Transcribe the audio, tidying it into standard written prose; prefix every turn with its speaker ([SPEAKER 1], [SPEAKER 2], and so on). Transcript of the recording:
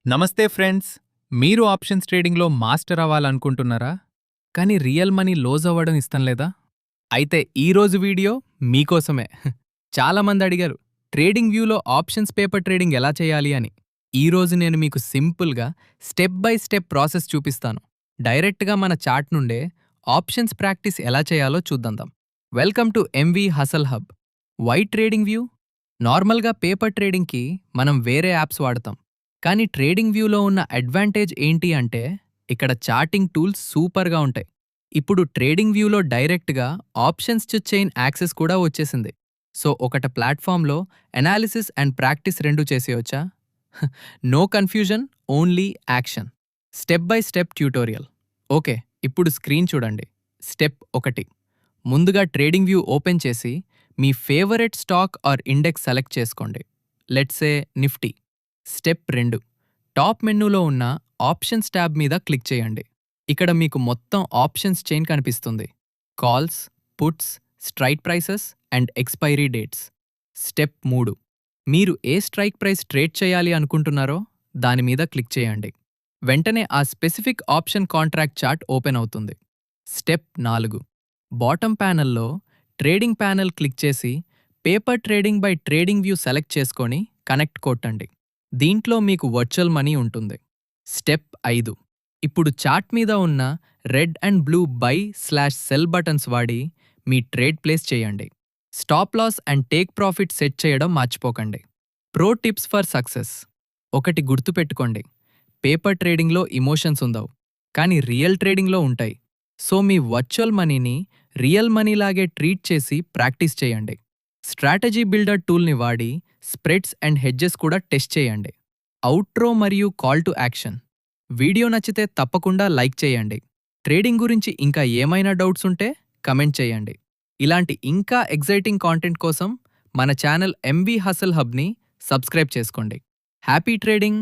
[SPEAKER 1] నమస్తే ఫ్రెండ్స్. మీరు ఆప్షన్స్ ట్రేడింగ్‌లో మాస్టర్ అవ్వాలనుకుంటున్నారా? కానీ రియల్ మనీ లోజ్ అవ్వడం ఇష్టం లేదా? అయితే ఈరోజు వీడియో మీకోసమే. చాలామంది అడిగారు, ట్రేడింగ్ వ్యూలో ఆప్షన్స్ పేపర్ ట్రేడింగ్ ఎలా చేయాలి అని. ఈరోజు నేను మీకు సింపుల్‌గా స్టెప్ బై స్టెప్ ప్రాసెస్ చూపిస్తాను. డైరెక్ట్‌గా మన చార్ట్ నుండే ఆప్షన్స్ ప్రాక్టీస్ ఎలా చేయాలో చూద్దాం. Welcome to MV hustle hub. Why trading view? నార్మల్‌గా పేపర్ ట్రేడింగ్‌కి మనం వేరే యాప్స్ వాడతాం. కానీ ట్రేడింగ్ వ్యూలో ఉన్న అడ్వాంటేజ్ ఏంటి అంటే ఇక్కడ చార్టింగ్ టూల్స్ సూపర్గా ఉంటాయి. ఇప్పుడు ట్రేడింగ్ వ్యూలో డైరెక్ట్గా ఆప్షన్స్ టు చైన్ యాక్సెస్ కూడా వచ్చేసింది. సో ఒకట ప్లాట్ఫామ్లో అనాలిసిస్ అండ్ ప్రాక్టీస్ రెండు చేసేయొచ్చా? No confusion, only action. Step by step tutorial. Okay, ఇప్పుడు స్క్రీన్ చూడండి. స్టెప్ 1. ముందుగా ట్రేడింగ్ వ్యూ ఓపెన్ చేసి మీ favourite stock or index select చేసుకోండి. Let's say Nifty. Step 2. Top మెనూలో ఉన్న ఆప్షన్స్ ట్యాబ్ మీద క్లిక్ చేయండి. ఇక్కడ మీకు మొత్తం ఆప్షన్స్ చైన్ కనిపిస్తుంది. Calls, puts, strike prices and expiry dates. Step 3. మీరు ఏ స్ట్రైక్ ప్రైస్ ట్రేడ్ చేయాలి అనుకుంటున్నారో దాని మీద క్లిక్ చేయండి. వెంటనే ఆ specific option contract chart open అవుతుంది. స్టెప్ 4. బాటమ్ ప్యానెల్లో ట్రేడింగ్ ప్యానెల్ క్లిక్ చేసి paper trading by trading view select చేసుకొని కనెక్ట్ కొట్టండి. దీంట్లో మీకు వర్చువల్ మనీ ఉంటుంది. స్టెప్ 5. ఇప్పుడు చార్ట్ మీద ఉన్న red and blue buy sell buttons వాడి మీ ట్రేడ్ ప్లేస్ చేయండి. Stop loss and take profit set చేయడం మర్చిపోకండి. Pro tips for success. ఒకటి గుర్తుపెట్టుకోండి, పేపర్ ట్రేడింగ్లో ఇమోషన్స్ ఉండవు, కానీ రియల్ ట్రేడింగ్లో ఉంటాయి. సో మీ వర్చువల్ మనీని రియల్ మనీలాగే ట్రీట్ చేసి ప్రాక్టీస్ చేయండి. స్ట్రాటజీ బిల్డర్ టూల్ని వాడి స్ప్రెడ్స్ అండ్ హెడ్జెస్ కూడా టెస్ట్ చేయండి. అవుట్రో మరియు కాల్ టు యాక్షన్. వీడియో నచ్చితే తప్పకుండా లైక్ చేయండి. ట్రేడింగ్ గురించి ఇంకా ఏమైనా డౌట్స్ ఉంటే కమెంట్ చేయండి. ఇలాంటి ఇంకా ఎగ్జైటింగ్ కాంటెంట్ కోసం మన ఛానల్ ఎంవీ హసల్ హబ్ని సబ్స్క్రైబ్ చేసుకోండి. Happy trading!